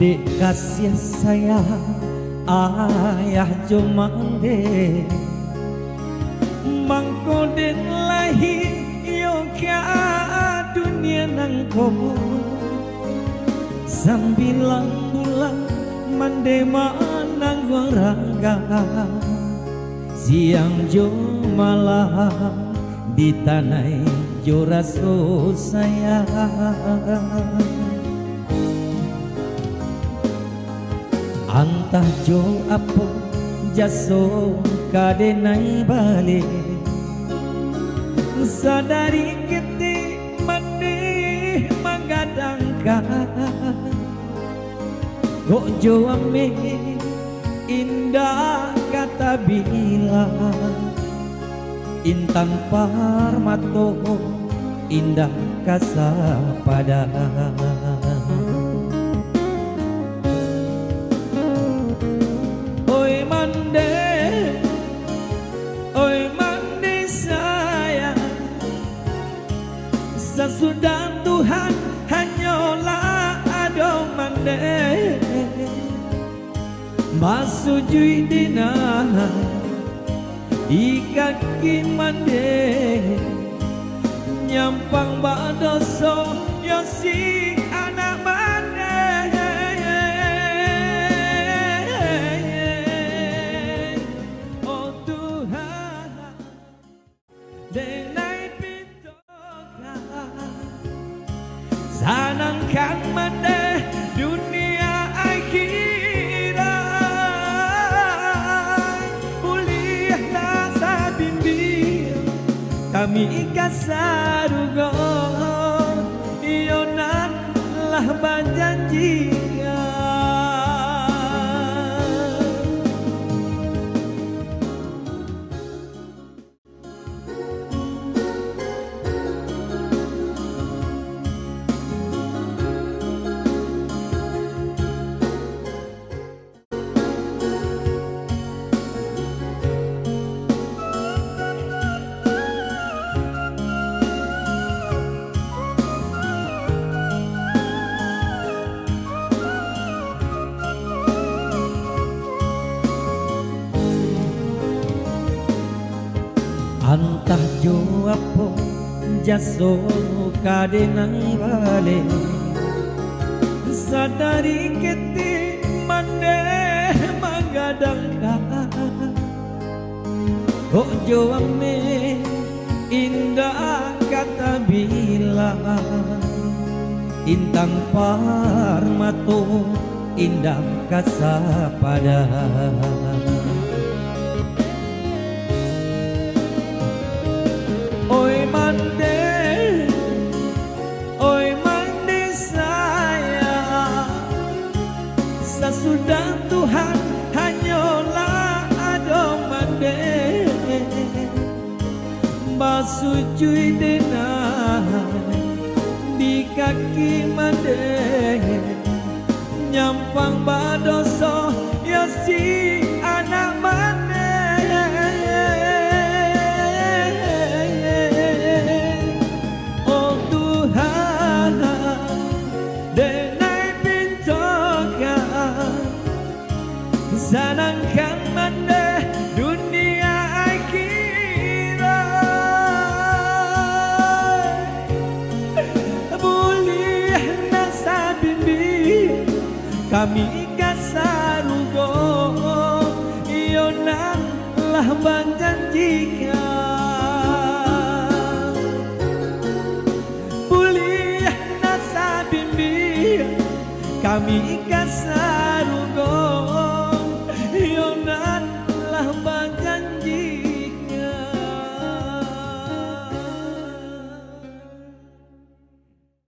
Dek kasih sayang ayah jomande mangko den lahi yo ka dunia nangko sambilang bulan mande manang waranga siang jo malam di tanah jo raso sayang antah jo apo jaso kadenai balik sadari kete mande magadangkan kok jo ame indah kata bilang intan parmato indah kasa pada sesudah Tuhan hanyalah ado mande masujui dina di kaki mande nyampang badoso yosi anak mande oh Tuhan sanangkan mande dunia akhirat mulia nasa bimbing kami kasarugo ionan lah banjanjian antah jo apo jaso kadenai bale sadari kete mande magadangkan kok jo ame indah kata bilang intan parmato indah kasa pada oi mande sayang sesudah Tuhan hanyalah ado mande basujui dena di kaki mande nyampang badoso yosi anak mande sanangkan mande dunia akhirat boleh nasa bimbing kami kasarugo ionan lah banjanjikan boleh nasa bimbing kami kasar